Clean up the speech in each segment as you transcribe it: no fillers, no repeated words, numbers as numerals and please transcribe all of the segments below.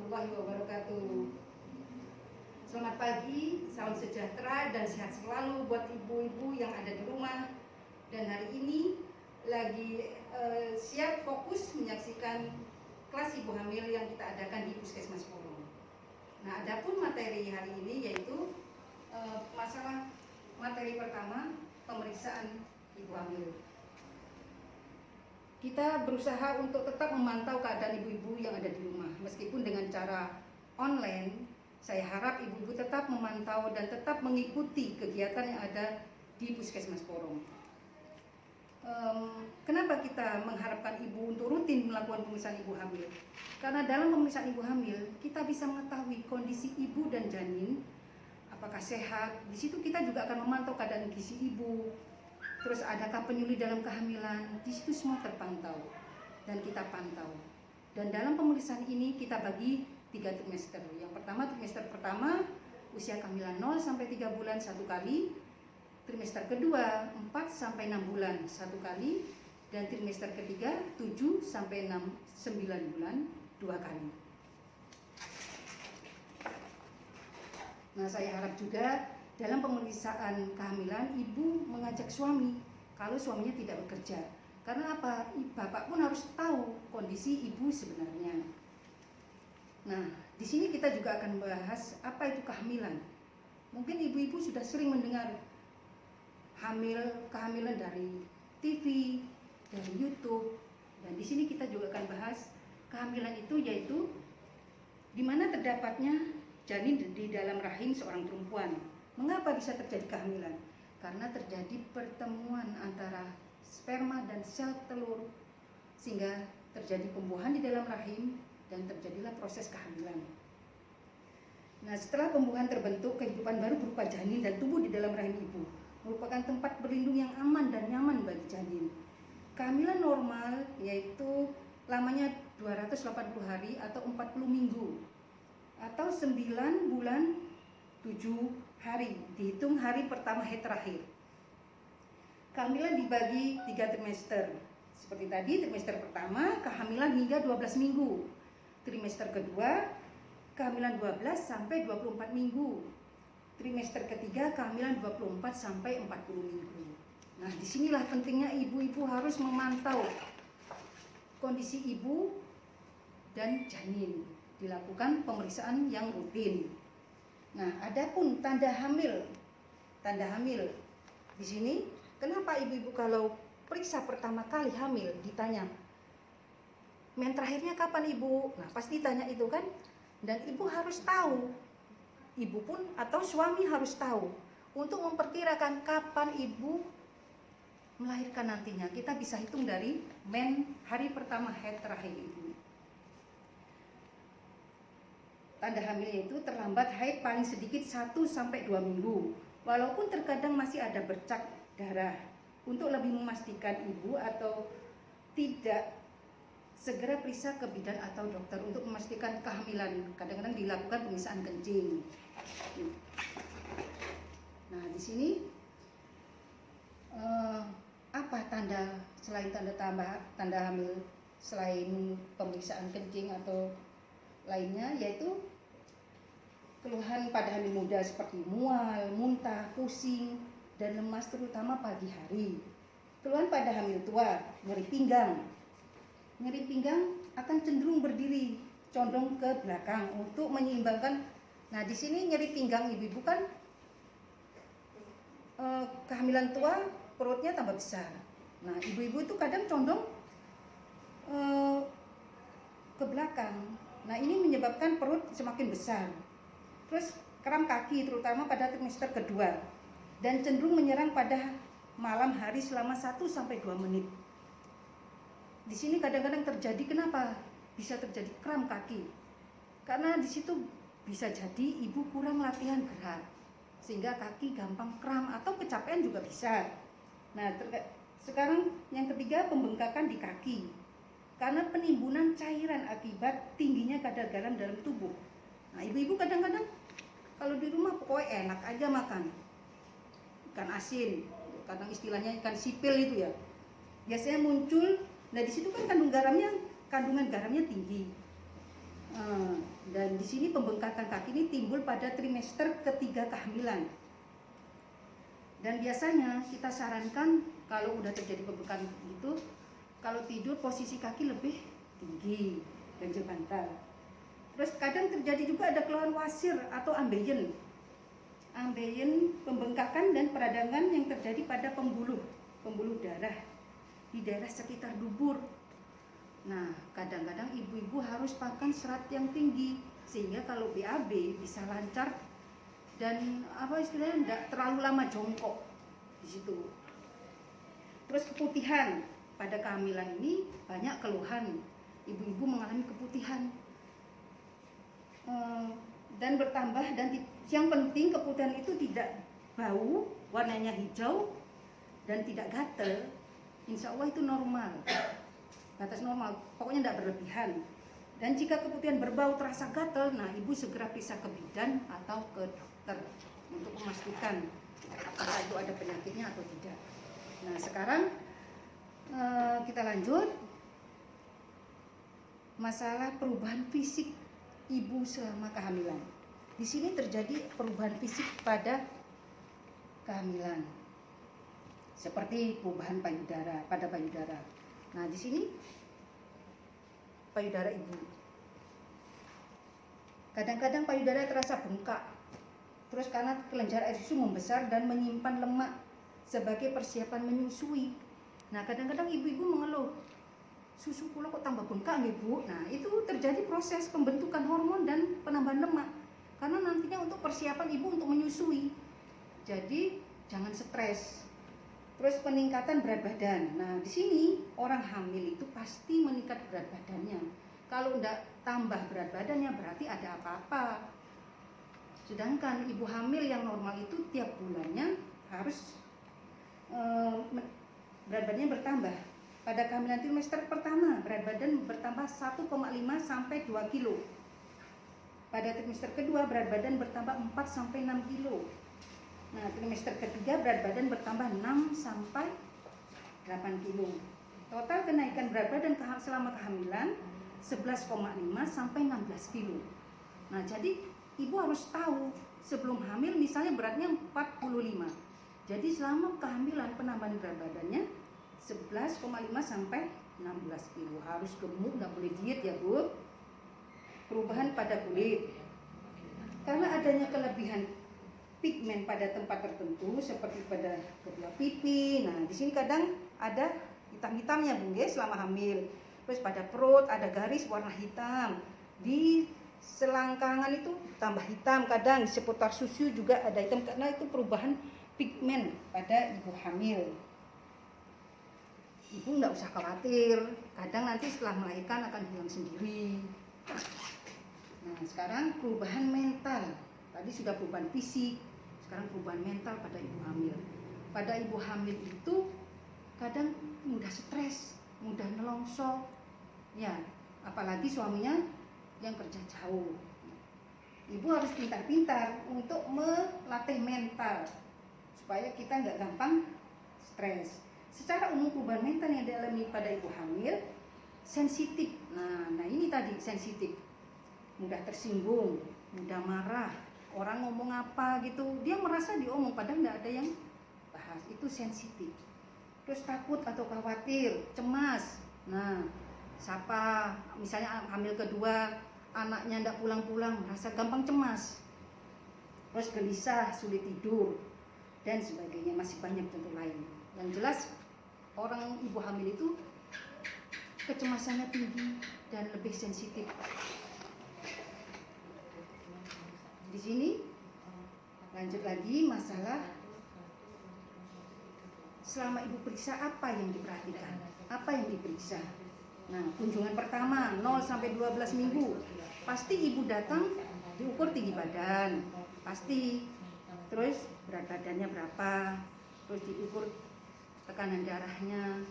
warahmatullahi wabarakatuh. Selamat pagi, salam sejahtera dan sehat selalu buat ibu-ibu yang ada di rumah. Dan hari ini lagi siap fokus menyaksikan kelas ibu hamil yang kita adakan di Puskesmas Porong. Nah, adapun materi hari ini yaitu masalah materi pertama, pemeriksaan ibu hamil. Kita berusaha untuk tetap memantau keadaan ibu-ibu yang ada di rumah, meskipun dengan cara online. Saya harap ibu-ibu tetap memantau dan tetap mengikuti kegiatan yang ada di Puskesmas Porong. Kenapa kita mengharapkan ibu untuk rutin melakukan pemeriksaan ibu hamil? Karena dalam pemeriksaan ibu hamil, kita bisa mengetahui kondisi ibu dan janin, apakah sehat. Di situ kita juga akan memantau keadaan gizi ibu, terus adakah penyuli dalam kehamilan. Di situ semua terpantau dan kita pantau. Dan dalam pemeriksaan ini kita bagi 3 trimester. Yang pertama, trimester pertama usia kehamilan 0 sampai 3 bulan 1 kali. Trimester kedua 4 sampai 6 bulan 1 kali, dan trimester ketiga 7 sampai 9 bulan 2 kali. Nah, saya harap juga dalam pemeriksaan kehamilan ibu mengajak suami kalau suaminya tidak bekerja. Karena apa? Bapak pun harus tahu kondisi ibu sebenarnya. Nah, di sini kita juga akan membahas apa itu kehamilan. Mungkin ibu-ibu sudah sering mendengar kehamilan dari TV, dari YouTube, dan di sini kita juga akan bahas kehamilan itu, yaitu di mana terdapatnya janin di dalam rahim seorang perempuan. Mengapa bisa terjadi kehamilan? Karena terjadi pertemuan antara sperma dan sel telur, sehingga terjadi pembuahan di dalam rahim dan terjadilah proses kehamilan. Nah, setelah pembuahan terbentuk kehidupan baru berupa janin dan tumbuh di dalam rahim ibu, merupakan tempat berlindung yang aman dan nyaman bagi janin. Kehamilan normal yaitu lamanya 280 hari atau 40 minggu atau 9 bulan 7 hari, dihitung hari pertama haid terakhir. Kehamilan dibagi 3 trimester. Seperti tadi, trimester pertama kehamilan hingga 12 minggu. Trimester kedua kehamilan 12 sampai 24 minggu. Trimester ketiga kehamilan 24 sampai 40 minggu. Nah, disinilah pentingnya ibu-ibu harus memantau kondisi ibu dan janin. Dilakukan pemeriksaan yang rutin. Nah, adapun tanda hamil. Tanda hamil. Di sini, kenapa ibu-ibu kalau periksa pertama kali hamil ditanya, men terakhirnya kapan ibu? Nah, pasti tanya itu kan? Dan ibu harus tahu. Ibu pun atau suami harus tahu untuk memperkirakan kapan ibu melahirkan nantinya. Kita bisa hitung dari men hari pertama haid terakhir ibu. Tanda hamilnya itu terlambat haid paling sedikit 1 sampai 2 minggu. Walaupun terkadang masih ada bercak darah. Untuk lebih memastikan ibu atau tidak, segera periksa ke bidan atau dokter untuk memastikan kehamilan. Kadang-kadang dilakukan pemeriksaan kencing. Nah, di sini apa tanda selain tanda hamil selain pemeriksaan kencing atau lainnya, yaitu keluhan pada hamil muda seperti mual, muntah, pusing, dan lemas terutama pagi hari. Keluhan pada hamil tua, nyeri pinggang. Nyeri pinggang akan cenderung berdiri, condong ke belakang untuk menyeimbangkan. Nah, di sini nyeri pinggang ibu-ibu kan kehamilan tua perutnya tambah besar. Nah, ibu-ibu itu kadang condong ke belakang. Nah, ini menyebabkan perut semakin besar. Terus kram kaki terutama pada trimester kedua dan cenderung menyerang pada malam hari selama 1 sampai 2 menit. Di sini kadang-kadang terjadi, kenapa bisa terjadi kram kaki? Karena di situ bisa jadi ibu kurang latihan gerak sehingga kaki gampang kram atau kecapean juga bisa. Nah, sekarang yang ketiga, pembengkakan di kaki karena penimbunan cairan akibat tingginya kadar garam dalam tubuh. Nah, ibu-ibu kadang-kadang kalau di rumah pokoknya enak aja makan ikan asin, kadang istilahnya ikan sipil itu ya, biasanya muncul. Nah, di situ kan kandungan garamnya tinggi. Dan di sini pembengkakan kaki ini timbul pada trimester ketiga kehamilan. Dan biasanya kita sarankan kalau udah terjadi pembengkakan itu, kalau tidur posisi kaki lebih tinggi, ganjil bantal. Terus kadang terjadi juga ada keluhan wasir atau ambeien. Ambeien, pembengkakan dan peradangan yang terjadi pada pembuluh darah di daerah sekitar dubur. Nah, kadang-kadang ibu-ibu harus makan serat yang tinggi sehingga kalau BAB bisa lancar dan istilahnya enggak terlalu lama jongkok di situ. Terus keputihan, pada kehamilan ini banyak keluhan, ibu-ibu mengalami keputihan dan bertambah, dan yang penting keputihan itu tidak bau, warnanya hijau dan tidak gatel. Insya Allah itu normal, batas normal, pokoknya tidak berlebihan. Dan jika keputihan berbau terasa gatel, nah ibu segera periksa ke bidan atau ke dokter untuk memastikan apakah itu ada penyakitnya atau tidak. Nah sekarang kita lanjut masalah perubahan fisik ibu selama kehamilan. Di sini terjadi perubahan fisik pada kehamilan, seperti perubahan pada payudara. Nah di sini payudara ibu. Kadang-kadang payudara terasa bengkak, terus karena kelenjar air susu membesar dan menyimpan lemak sebagai persiapan menyusui. Nah kadang-kadang ibu-ibu mengeluh, susu kula kok tambah bengkak nih bu. Nah itu terjadi proses pembentukan hormon dan penambahan lemak, karena nantinya untuk persiapan ibu untuk menyusui. Jadi jangan stres. Terus peningkatan berat badan. Nah di sini orang hamil itu pasti meningkat berat badannya. Kalau enggak tambah berat badannya berarti ada apa-apa. Sedangkan ibu hamil yang normal itu tiap bulannya harus berat badannya bertambah. Pada kehamilan trimester pertama berat badan bertambah 1,5 sampai 2 kilo. Pada trimester kedua berat badan bertambah 4 sampai 6 kilo. Nah, trimester ketiga berat badan bertambah 6 sampai 8 kilo. Total kenaikan berat badan selama kehamilan 11,5 sampai 16 kilo. Nah, jadi ibu harus tahu sebelum hamil misalnya beratnya 45. Jadi selama kehamilan penambahan berat badannya 11,5 sampai 16 kilo. Harus gemuk, nggak boleh diet ya bu. Perubahan pada kulit. Karena adanya kelebihan pigmen pada tempat tertentu seperti pada kedua pipi. Nah, di sini kadang ada hitam-hitamnya bu ya selama hamil. Terus pada perut ada garis warna hitam. Di selangkangan itu tambah hitam, kadang di seputar susu juga ada hitam karena itu perubahan pigmen pada ibu hamil. Ibu nggak usah khawatir, kadang nanti setelah melahirkan akan hilang sendiri. Nah, sekarang perubahan mental. Tadi sudah perubahan fisik, sekarang perubahan mental pada ibu hamil. Pada ibu hamil itu kadang mudah stres, mudah nelongso, ya, apalagi suaminya yang kerja jauh. Ibu harus pintar-pintar untuk melatih mental supaya kita nggak gampang stres. Secara umum perubahan mental yang dialami pada ibu hamil sensitif. Nah ini tadi sensitif, mudah tersinggung, mudah marah. Orang ngomong apa gitu, dia merasa diomong padahal nggak ada yang bahas. Itu sensitif. Terus takut atau khawatir, cemas. Nah, siapa misalnya hamil kedua, anaknya nggak pulang-pulang, merasa gampang cemas. Terus gelisah, sulit tidur, dan sebagainya. Masih banyak contoh lain. Yang jelas orang ibu hamil itu kecemasannya tinggi dan lebih sensitif. Di sini lanjut lagi masalah selama ibu periksa apa yang diperhatikan, apa yang diperiksa. Nah, kunjungan pertama 0 sampai 12 minggu pasti ibu datang diukur tinggi badan, pasti. Terus berat badannya berapa, terus diukur tekanan darahnya.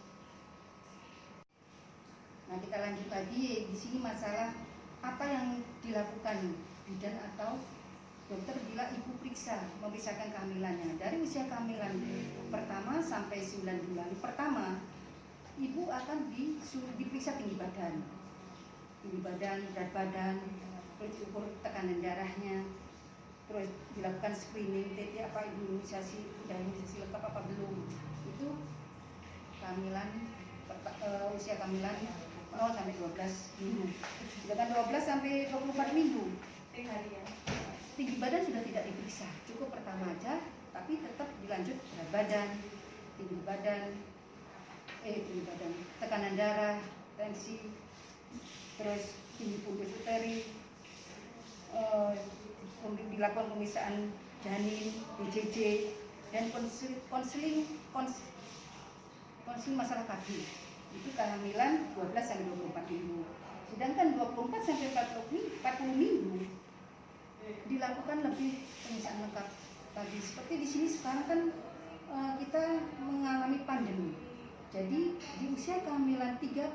Nah, kita lanjut lagi di sini masalah apa yang dilakukan bidan atau dokter bila ibu memeriksakan kehamilannya. Dari usia kehamilan pertama sampai 9 bulan pertama, ibu akan diperiksa tinggi badan. tinggi badan, berat badan, terus diukur tekanan darahnya, terus dilakukan screening apa imunisasi, udah imunisasi lengkap apa belum. Itu kehamilan usia kehamilan 0 sampai 12 minggu. Sedangkan 12 sampai 24 minggu tinggi badan sudah tidak diperiksa, cukup pertama aja, tapi tetap dilanjut berat badan, tinggi badan, tekanan darah, tensi, terus tinggi fundus uteri, dilakukan pemeriksaan janin, BCJ, dan konseling masalah KB. Itu kehamilan 12 sampai 24 minggu. Sedangkan 24 sampai 40 minggu dilakukan lebih pemeriksaan lengkap tadi. Seperti di sini sekarang kan kita mengalami pandemi. Jadi di usia kehamilan 37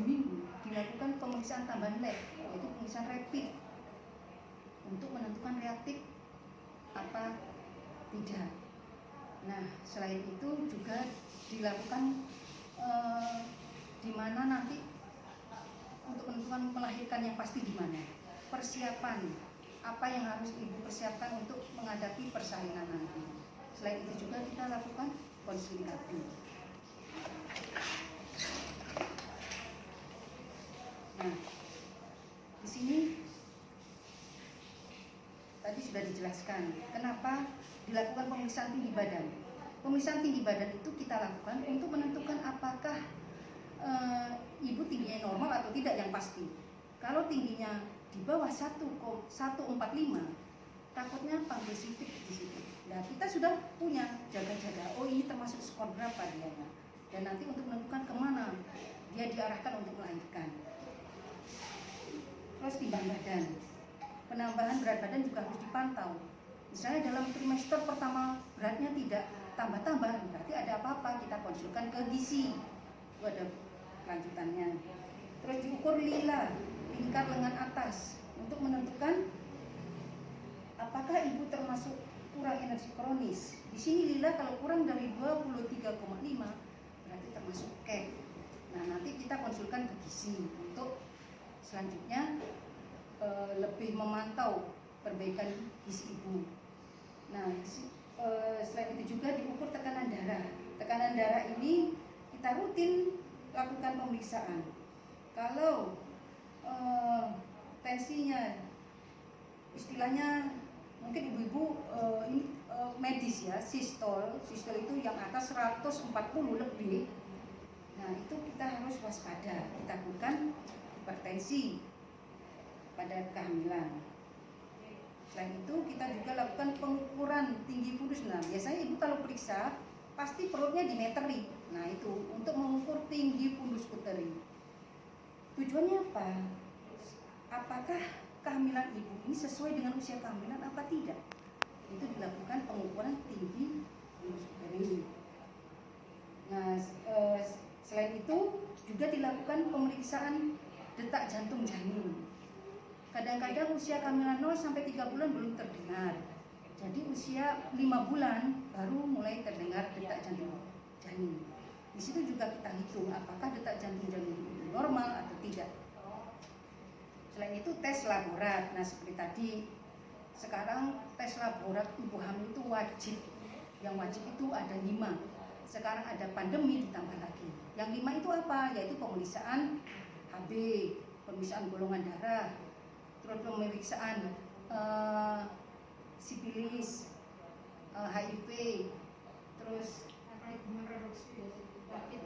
minggu dilakukan pemeriksaan tambahan lab, yaitu pemeriksaan rapid untuk menentukan reaktif apa tidak. Nah, selain itu juga dilakukan di mana nanti untuk menentukan melahirkan yang pasti di mana. Persiapan apa yang harus ibu persiapkan untuk menghadapi persalinan nanti. Selain itu juga kita lakukan konseling KB. Nah, di sini tadi sudah dijelaskan kenapa dilakukan pemeriksaan tinggi badan. Pemeriksaan tinggi badan itu kita lakukan untuk menentukan apakah ibu tingginya normal atau tidak yang pasti. Kalau tingginya di bawah 145, takutnya pancreatitis di situ. Nah, kita sudah punya jaga-jaga. Oh, ini termasuk skor berapa dia. Dan nanti untuk menentukan kemana dia diarahkan untuk melahirkan. Terus timbang badan. Penambahan berat badan juga harus dipantau. Misalnya dalam trimester pertama beratnya tidak tambah-tambah, berarti ada apa-apa, kita konsulkan ke gizi. Itu ada lanjutannya. Terus diukur lila, lingkar lengan atas, untuk menentukan apakah ibu termasuk kurang energi kronis. Di sini lila kalau kurang dari 23,5 berarti termasuk CAP. Nah, nanti kita konsulkan ke gizi untuk selanjutnya lebih memantau perbaikan gizi ibu. Nah, selain itu juga diukur tekanan darah. Tekanan darah ini kita rutin lakukan pemeriksaan. Kalau tensinya, istilahnya mungkin ibu-ibu ini medis ya, sistol itu yang atas 140 lebih. Nah, itu kita harus waspada, ditakutkan hipertensi pada kehamilan. Selain itu kita juga lakukan pengukuran tinggi fundus. Nah, biasanya ibu kalau periksa pasti perutnya dimeteri. Nah, itu untuk mengukur tinggi fundus uteri. Tujuannya apa? Apakah kehamilan ibu ini sesuai dengan usia kehamilan apa tidak? Itu dilakukan pengukuran tinggi fundus uteri. Nah, selain itu juga dilakukan pemeriksaan detak jantung janin. Kadang-kadang usia kehamilan 0 sampai 3 bulan belum terdengar. Jadi usia 5 bulan baru mulai terdengar detak jantung janin. Di situ juga kita hitung apakah detak jantung janin itu normal atau tidak. Selain itu tes laborat. Nah, seperti tadi, sekarang tes laborat ibu hamil itu wajib. Yang wajib itu ada 5. Sekarang ada pandemi ditambah lagi. Yang 5 itu apa? Yaitu pemeriksaan HB, pemeriksaan golongan darah, terus pemeriksaan sipilis, HIV, terus rapid,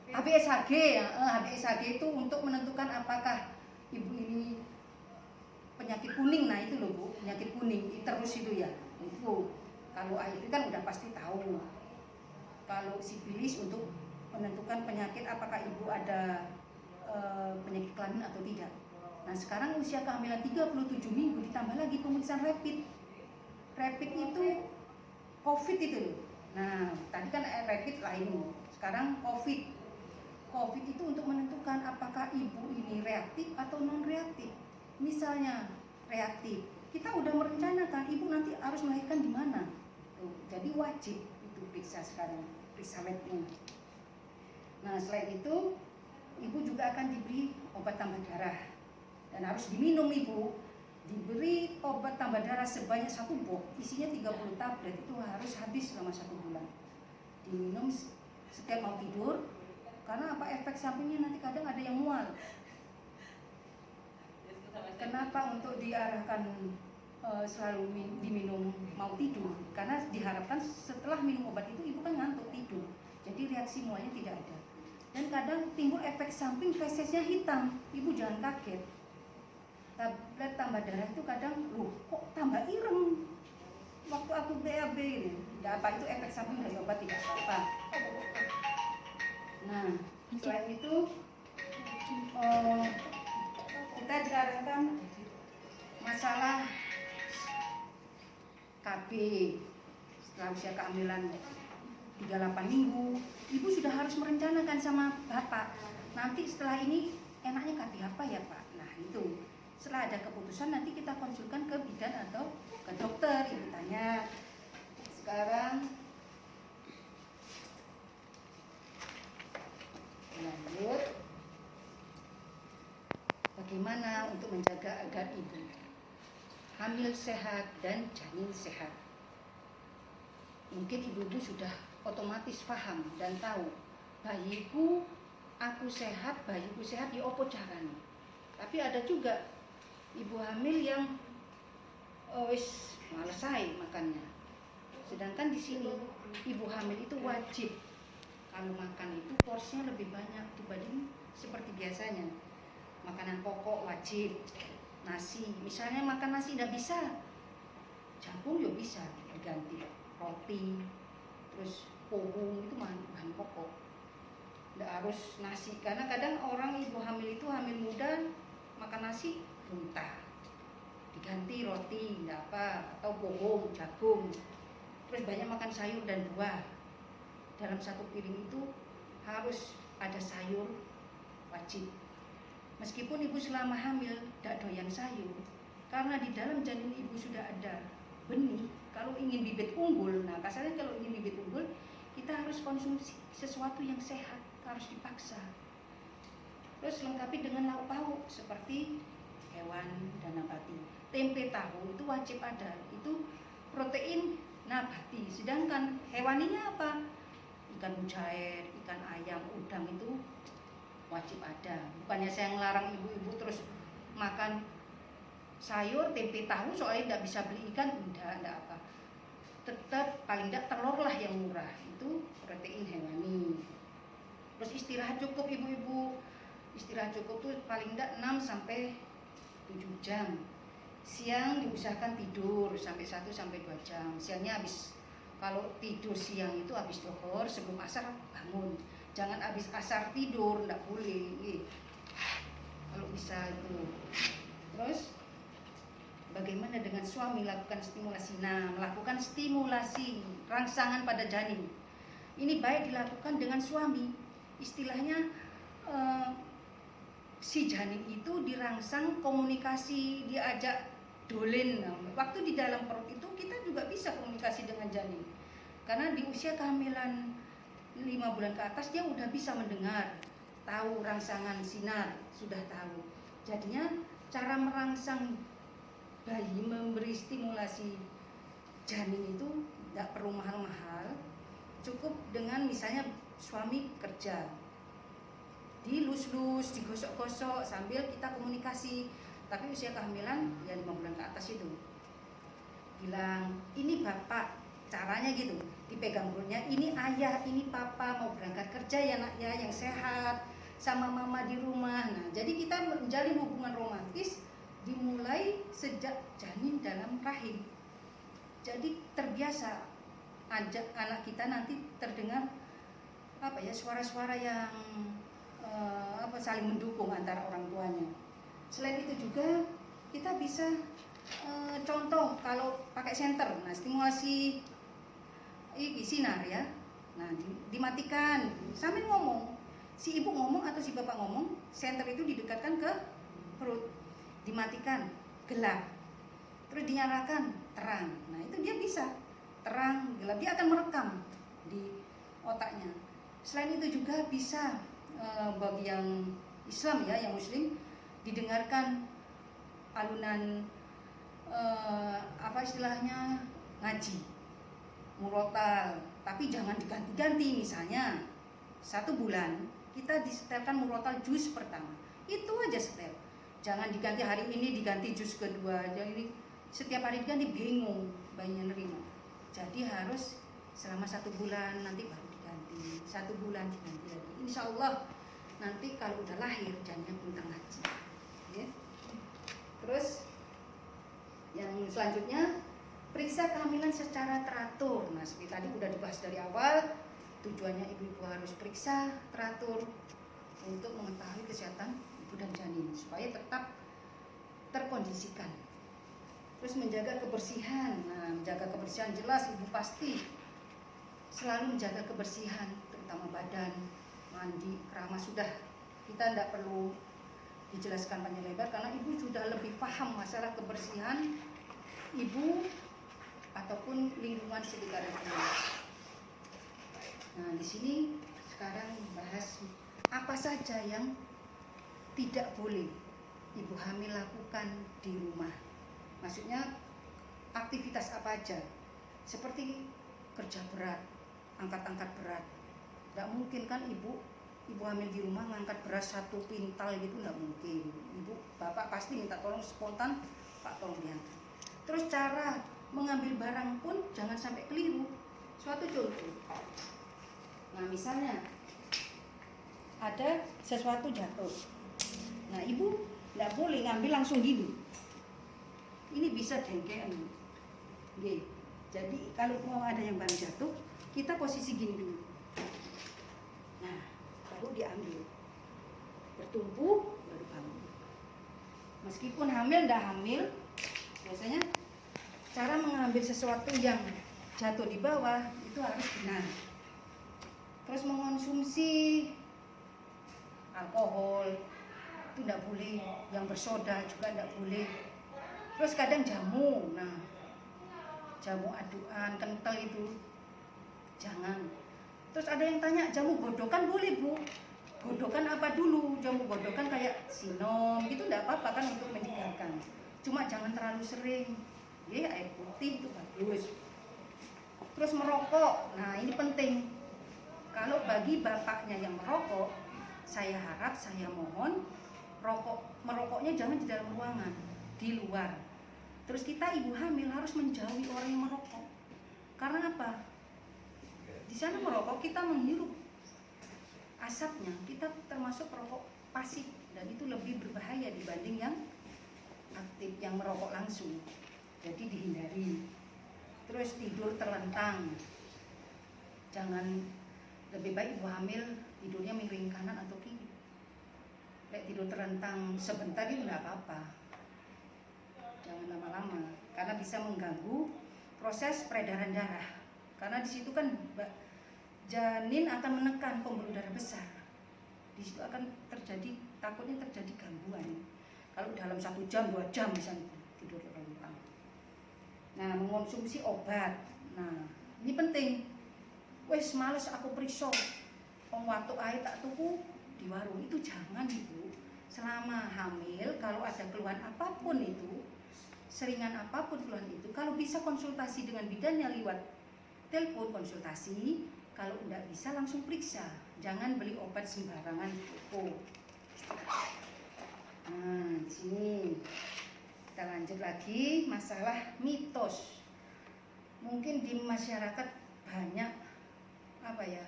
HBsHG. HBsHG itu untuk menentukan apakah ibu ini penyakit kuning. Nah, itu loh Bu, penyakit kuning terus itu ya. Itu kalau HIV kan udah pasti tahu. Kalau sipilis untuk menentukan penyakit apakah ibu ada penyakit kelamin atau tidak. Nah, sekarang usia kehamilan 37 minggu ditambah lagi pemeriksaan rapid. Rapid itu COVID itu loh. Nah, tadi kan rapid lain, sekarang COVID. COVID itu untuk menentukan apakah ibu ini reaktif atau non reaktif. Misalnya reaktif, kita udah merencanakan ibu nanti harus melahirkan di mana. Jadi wajib itu periksa sekarang, periksa labnya. Nah, selain itu ibu juga akan diberi obat tambah darah dan harus diminum. Ibu diberi obat tambah darah sebanyak 1 box, isinya 30 tablet, itu harus habis selama 1 bulan. Diminum setiap mau tidur, karena apa, efek sampingnya nanti kadang ada yang mual. Kenapa untuk diarahkan selalu diminum mau tidur? Karena diharapkan setelah minum obat itu ibu kan ngantuk tidur, jadi reaksi mualnya tidak ada. Dan kadang timbul efek samping fesesnya hitam, ibu jangan kaget. Tablet tambah darah itu kadang, loh kok tambah ireng waktu aku BAB ini. Tidak apa, itu efek samping dari obat, tidak apa-apa. Nah, selain itu kita diarahkan masalah KB setelah usia kehamilan 38 minggu, ibu sudah harus merencanakan sama bapak, nanti setelah ini enaknya KB apa ya Pak. Nah itu setelah ada keputusan nanti kita konsulkan ke bidan atau ke dokter, ibu tanya. Sekarang lanjut, bagaimana untuk menjaga agar ibu hamil sehat dan janin sehat. Mungkin ibu-ibu sudah otomatis paham dan tahu, bayiku aku sehat, bayiku sehat, ya opo caranya. Tapi ada juga ibu hamil yang wis males ae makannya. Sedangkan di sini ibu hamil itu wajib kalau makan itu porsinya lebih banyak dibanding seperti biasanya. Makanan pokok wajib, nasi, misalnya makan nasi tidak bisa, jagung ya bisa diganti, roti, terus pohon itu bahan pokok. Tidak harus nasi, karena kadang orang ibu hamil itu hamil muda makan nasi muntah, diganti roti, tidak apa, atau pohon, jagung. Terus banyak makan sayur dan buah. Dalam satu piring itu harus ada sayur, wajib. Meskipun ibu selama hamil tidak doyan sayur, karena di dalam janin ibu sudah ada benih. Kalau ingin bibit unggul, nah kasarnya kalau ingin bibit unggul, kita harus konsumsi sesuatu yang sehat, harus dipaksa. Terus lengkapi dengan lauk pauk seperti hewan dan nabati. Tempe tahu itu wajib ada, itu protein nabati. Sedangkan hewaninya apa? Ikan mujair, ikan ayam, udang itu wajib ada. Bukannya saya ngelarang ibu-ibu terus makan sayur, tempe tahu soalnya tidak bisa beli ikan, enggak apa. Tetap paling tidak telur lah yang murah, itu protein hewani. Terus istirahat cukup ibu-ibu. Istirahat cukup tuh paling tidak 6 sampai 7 jam. Siang diusahakan tidur sampai 1 sampai 2 jam. Siangnya habis, kalau tidur siang itu habis duhur sebelum asar bangun. Jangan habis asar tidur, enggak boleh. Kalau bisa itu. Terus bagaimana dengan suami lakukan stimulasi? Nah, melakukan stimulasi rangsangan pada janin. Ini baik dilakukan dengan suami. Istilahnya si janin itu dirangsang komunikasi, diajak dolen. Nah, waktu di dalam perut itu kita juga bisa komunikasi dengan janin. Karena di usia kehamilan 5 bulan ke atas dia udah bisa mendengar, tahu rangsangan sinar, sudah tahu. Jadinya cara merangsang bayi, memberi stimulasi janin itu tidak perlu mahal-mahal. Cukup dengan misalnya suami kerja, dilus-lus, digosok-gosok sambil kita komunikasi. Tapi usia kehamilan ya 5 bulan ke atas itu bilang, ini bapak, caranya gitu, dipegang perutnya, ini ayah, ini papa mau berangkat kerja ya nak ya, yang sehat, sama mama di rumah. Nah jadi kita menjalin hubungan romantis dimulai sejak janin dalam rahim. Jadi terbiasa ajak anak kita nanti terdengar apa ya, suara-suara yang saling mendukung antara orang tuanya. Selain itu juga kita bisa contoh kalau pakai senter, nah stimulasi sinar ya, nah dimatikan sambil ngomong, si ibu ngomong atau si bapak ngomong, senter itu didekatkan ke perut, dimatikan gelap, terus dinyalakan terang. Nah itu dia bisa terang gelap, dia akan merekam di otaknya. Selain itu juga bisa bagi yang Islam ya, yang Muslim, didengarkan alunan apa istilahnya, ngaji, murotal, tapi jangan diganti-ganti. Misalnya 1 bulan kita disetelkan murotal juz pertama, itu aja setel. Jangan diganti hari ini diganti juz kedua, jadi setiap hari diganti, bingung bayinya nerima. Jadi harus selama 1 bulan, nanti baru diganti, 1 bulan diganti lagi. Insya Allah nanti kalau udah lahir janinnya pintar ngaji ya. Terus yang selanjutnya, periksa kehamilan secara teratur. Nah, seperti tadi udah dibahas dari awal, tujuannya ibu-ibu harus periksa teratur untuk mengetahui kesehatan ibu dan janin supaya tetap terkondisikan. Terus menjaga kebersihan. Nah, menjaga kebersihan jelas ibu pasti selalu menjaga kebersihan, terutama badan, mandi, keramas. Sudah, kita tidak perlu dijelaskan panjang lebar karena ibu sudah lebih paham masalah kebersihan ibu ataupun lingkungan sekitar ibu. Nah, di sini sekarang bahas apa saja yang tidak boleh ibu hamil lakukan di rumah. Maksudnya aktivitas apa aja, seperti kerja berat, angkat-angkat berat. Tidak mungkin kan ibu hamil di rumah ngangkat beras 1 pintal gitu, tidak mungkin. Bapak pasti minta tolong spontan, Pak tolong diangkat. Terus cara mengambil barang pun jangan sampai keliru. Suatu contoh, nah misalnya ada sesuatu jatuh, nah ibu tidak boleh ngambil langsung gini, ini bisa dengkean. Jadi kalau mau ada yang baru jatuh, kita posisi gini dulu, nah baru diambil, bertumpu baru ambil. Meskipun hamil tidak hamil, biasanya cara mengambil sesuatu yang jatuh di bawah itu harus benar. Terus mengonsumsi alkohol itu tidak boleh, yang bersoda juga tidak boleh. Terus kadang jamu, nah jamu aduan kental itu jangan. Terus ada yang tanya, jamu godokan boleh bu? Godokan apa dulu? Jamu godokan kayak sinom gitu tidak apa-apa kan, untuk menyegarkan. Cuma jangan terlalu sering. Ya, air putih itu bagus. Terus merokok, nah ini penting. Kalau bagi bapaknya yang merokok, saya harap, saya mohon, merokoknya jangan di dalam ruangan, di luar. Terus kita ibu hamil harus menjauhi orang yang merokok. Karena apa? Di sana merokok kita menghirup asapnya, kita termasuk perokok pasif, dan itu lebih berbahaya dibanding yang aktif, yang merokok langsung. Jadi dihindari. Terus tidur terlentang, jangan, lebih baik ibu hamil tidurnya miring kanan atau kiri. Tidur terlentang sebentar itu tidak apa-apa, jangan lama-lama karena bisa mengganggu proses peredaran darah. Karena di situ kan janin akan menekan pembuluh darah besar, di situ akan terjadi, takutnya terjadi gangguan. Kalau dalam 1 jam 2 jam misalnya tidur terlentang. Nah, mengonsumsi obat, nah ini penting. Wes males aku periksa, waktu air tak tuku di warung, itu jangan ibu. Selama hamil kalau ada keluhan apapun itu, seringan apapun keluhan itu, kalau bisa konsultasi dengan bidannya lewat telepon konsultasi. Kalau tidak bisa langsung periksa, jangan beli obat sembarangan di toko. Nah, di sini kita lanjut lagi masalah mitos. Mungkin di masyarakat banyak apa ya?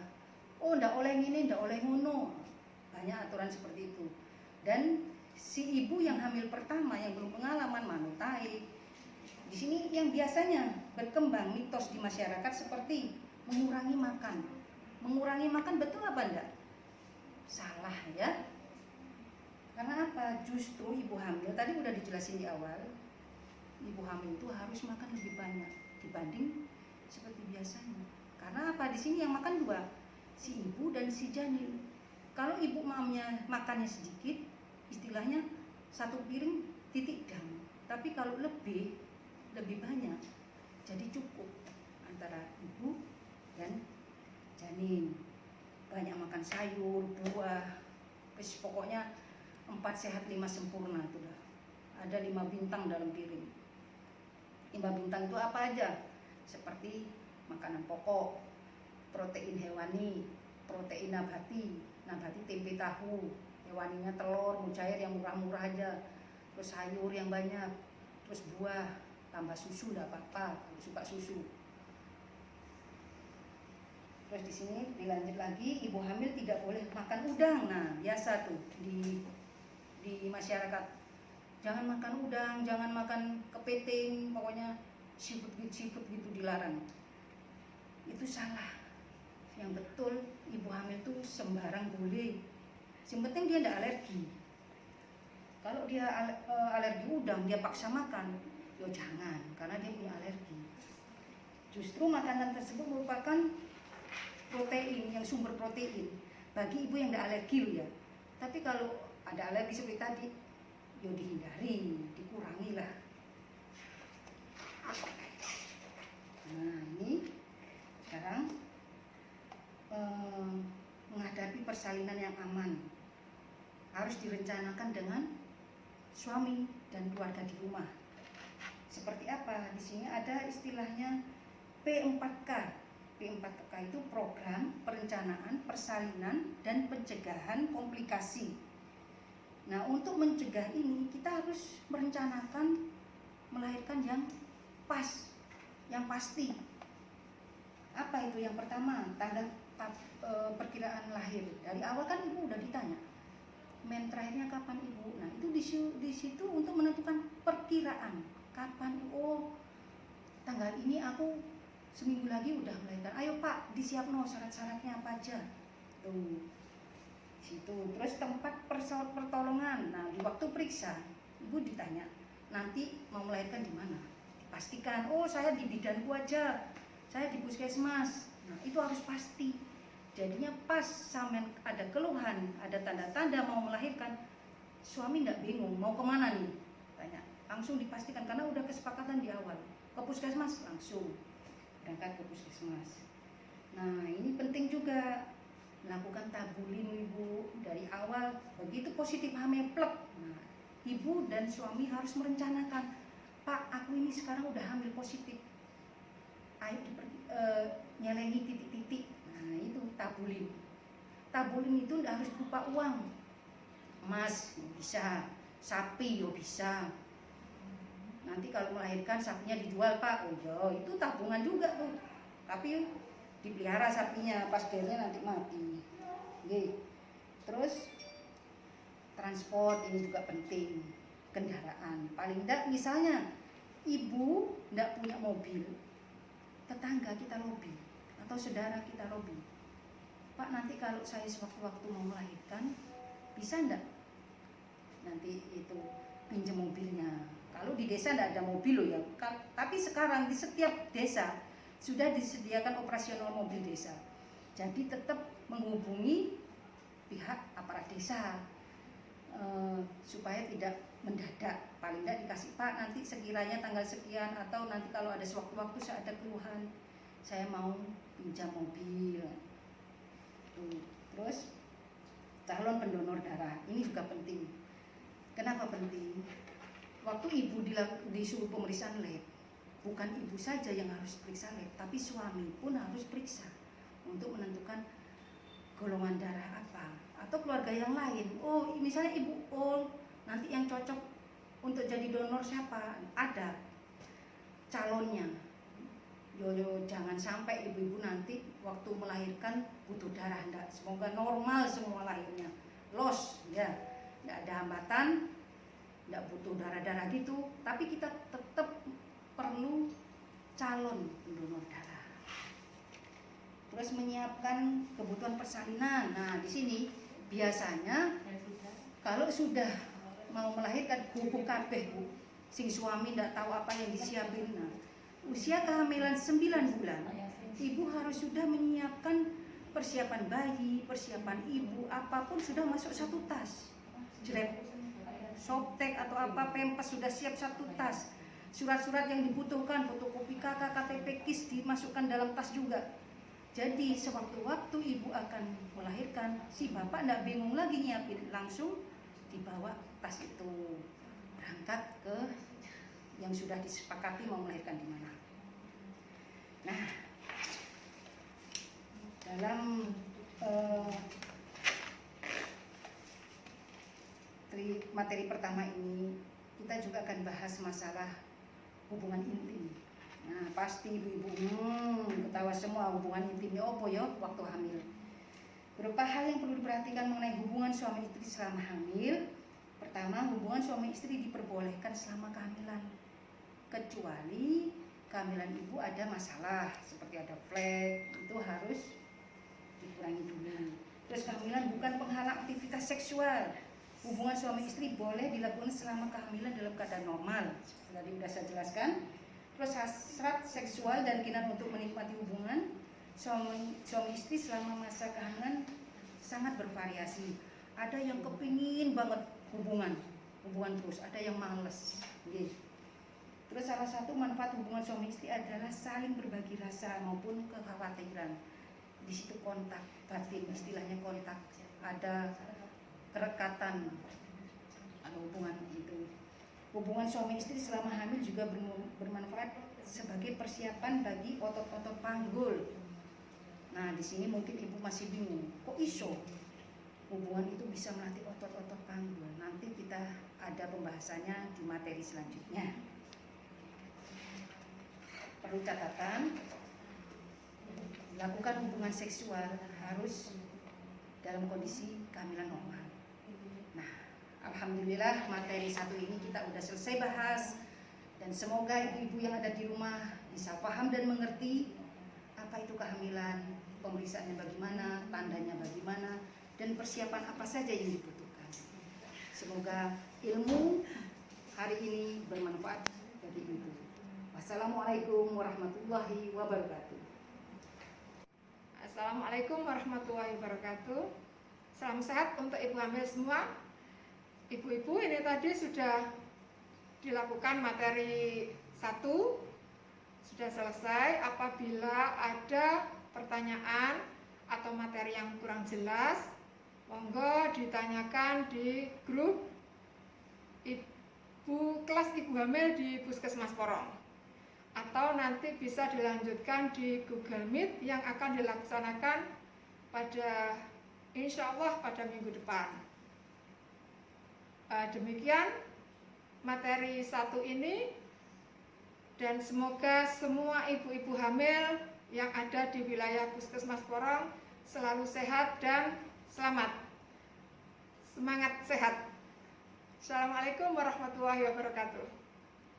Oh, ndak oleh ini, ndak oleh ngono. Banyak aturan seperti itu. Dan si ibu yang hamil pertama yang belum pengalaman manutai, di sini yang biasanya berkembang mitos di masyarakat seperti mengurangi makan. Mengurangi makan betul apa enggak? Salah ya. Karena apa? Justru ibu hamil, tadi udah dijelasin di awal, ibu hamil itu harus makan lebih banyak dibanding seperti biasanya. Karena apa? Di sini yang makan 2, si ibu dan si janin. Kalau ibu mamnya makannya sedikit, istilahnya 1 piring titik dam. Tapi kalau lebih banyak, jadi cukup antara ibu dan janin. banyak makan sayur, buah, terus pokoknya 4 sehat 5 sempurna itu dah. Ada 5 bintang dalam piring. 5 bintang itu apa aja? Seperti makanan pokok, protein hewani, protein nabati, tempe tahu, hewaninya telur, mujair yang murah-murah aja, terus sayur yang banyak, terus buah, tambah susu enggak apa-apa kalau suka susu. Terus di sini dilanjut lagi, ibu hamil tidak boleh makan udang. Nah, biasa tuh di masyarakat. Jangan makan udang, jangan makan kepiting, pokoknya seafood gitu dilarang. Itu salah. Yang betul ibu hamil tuh sembarang boleh. Yang penting dia tidak alergi. Kalau dia alergi udang, dia paksa makan, yo jangan, karena dia punya alergi. Justru makanan tersebut merupakan protein, yang sumber protein bagi ibu yang tidak alergi loh ya. Tapi kalau ada alergi seperti tadi, yo dihindari, dikurangi lah. Nah ini sekarang menghadapi persalinan yang aman harus direncanakan dengan suami dan keluarga di rumah. Seperti apa? Di sini ada istilahnya P4K. P4K itu program perencanaan persalinan dan pencegahan komplikasi. Nah, untuk mencegah ini kita harus merencanakan melahirkan yang pas, yang pasti. Apa itu? Yang pertama, tanggal perkiraan lahir. Dari awal kan ibu udah ditanya, men terakhirnya kapan ibu? Nah, itu di situ untuk menentukan perkiraan kapan. Oh, tanggal ini aku seminggu lagi udah melahirkan. Ayo Pak, disiapno syarat-syaratnya apa aja. Tuh. Situ. Terus tempat pertolongan. Nah, di waktu periksa, ibu ditanya, nanti mau melahirkan di mana? Dipastikan, oh saya di bidanku aja. Saya di puskesmas. Nah, itu harus pasti. Jadinya pas sampai ada keluhan, ada tanda-tanda mau melahirkan, suami nggak bingung mau kemana nih, tanya, langsung dipastikan karena udah kesepakatan di awal. Ke puskesmas langsung berangkat ke puskesmas. Nah ini penting juga melakukan tabulin ibu dari awal. Begitu positif hamil plek, nah ibu dan suami harus merencanakan, Pak aku ini sekarang udah hamil positif, ayo nyelengi titik-titik. Nah itu tabulin. Tabulin itu tidak harus berupa uang, emas bisa, sapi yo bisa. Nanti kalau melahirkan sapinya dijual Pak, oh yo itu tabungan juga tuh. Tapi dipelihara sapinya, pas dirinya nanti mati. Oke. Terus transport ini juga penting, kendaraan. Paling enggak misalnya ibu enggak punya mobil, tetangga kita lobby atau saudara kita lobby, Pak nanti kalau saya sewaktu-waktu mau melahirkan bisa enggak nanti itu pinjam mobilnya. Kalau di desa enggak ada mobil loh ya, tapi sekarang di setiap desa sudah disediakan operasional mobil desa. Jadi tetap menghubungi pihak aparat desa supaya tidak mendadak. Paling tidak dikasih, Pak nanti sekiranya tanggal sekian, atau nanti kalau ada sewaktu-waktu saya ada keluhan, saya mau pinjam mobil. Terus calon pendonor darah ini juga penting. Kenapa penting? Waktu ibu disuruh pemeriksaan lab, bukan ibu saja yang harus periksa lab, tapi suami pun harus periksa untuk menentukan golongan darah apa, atau keluarga yang lain. Oh misalnya ibu, oh nanti yang cocok untuk jadi donor siapa? Ada calonnya. Yo jangan sampai ibu-ibu nanti waktu melahirkan butuh darah, enggak. Semoga normal semua lahirnya, los ya, enggak ada hambatan, enggak butuh darah-darah gitu. Tapi kita tetap perlu calon pendonor darah. Terus menyiapkan kebutuhan persalinan. Nah, di sini biasanya kalau sudah mau melahirkan gubuk kabeh, Bu. Sing suami ndak tahu apa yang disiapin. Nah, usia kehamilan 9 bulan, ibu harus sudah menyiapkan persiapan bayi, persiapan ibu, apapun sudah masuk satu tas. Jelek, softtek atau apa, pempes sudah siap satu tas. Surat-surat yang dibutuhkan, fotokopi KK, KTP, KIS dimasukkan dalam tas juga. Jadi sewaktu-waktu ibu akan melahirkan, si bapak tidak bingung lagi nyiapin, langsung dibawa tas itu berangkat ke yang sudah disepakati mau melahirkan di mana. Nah, dalam materi pertama ini kita juga akan bahas masalah hubungan intim. Nah, pasti ibu-ibu ketawa semua, hubungan intimnya apa ya waktu hamil. Beberapa hal yang perlu diperhatikan mengenai hubungan suami istri selama hamil. Pertama, hubungan suami istri diperbolehkan selama kehamilan, kecuali kehamilan ibu ada masalah seperti ada flek, itu harus dikurangi dulu. Terus kehamilan bukan penghalang aktivitas seksual. Hubungan suami istri boleh dilakukan selama kehamilan dalam keadaan normal. Tadi sudah saya jelaskan. Terus hasrat seksual dan keinginan untuk menikmati hubungan suami istri selama masa kehamilan sangat bervariasi. Ada yang kepingin banget hubungan terus, ada yang males. Terus salah satu manfaat hubungan suami istri adalah saling berbagi rasa maupun kekhawatiran. Di situ kontak batin, istilahnya kontak, ada kerekatan hubungan itu. Hubungan suami istri selama hamil juga bermanfaat sebagai persiapan bagi otot-otot panggul. Nah, di sini mungkin ibu masih bingung, kok iso hubungan itu bisa melatih otot-otot panggul? Nanti kita ada pembahasannya di materi selanjutnya. Perlu catatan, lakukan hubungan seksual harus dalam kondisi kehamilan normal. Nah, alhamdulillah materi satu ini kita udah selesai bahas, dan semoga ibu-ibu yang ada di rumah bisa paham dan mengerti apa itu kehamilan, pemeriksaannya bagaimana, tandanya bagaimana, dan persiapan apa saja yang dibutuhkan. Semoga ilmu hari ini bermanfaat bagi ibu. Wassalamualaikum warahmatullahi wabarakatuh. Assalamualaikum warahmatullahi wabarakatuh. Salam sehat untuk ibu hamil semua. Ibu-ibu, ini tadi sudah dilakukan materi 1, sudah selesai. Apabila ada pertanyaan atau materi yang kurang jelas, monggo ditanyakan di grup kelas ibu hamil di Puskesmas Porong, atau nanti bisa dilanjutkan di Google Meet yang akan dilaksanakan pada insya Allah pada minggu depan. Demikian materi 1 ini, dan semoga semua ibu-ibu hamil yang ada di wilayah Puskesmas Porong selalu sehat dan selamat. Semangat sehat. Assalamualaikum warahmatullahi wabarakatuh.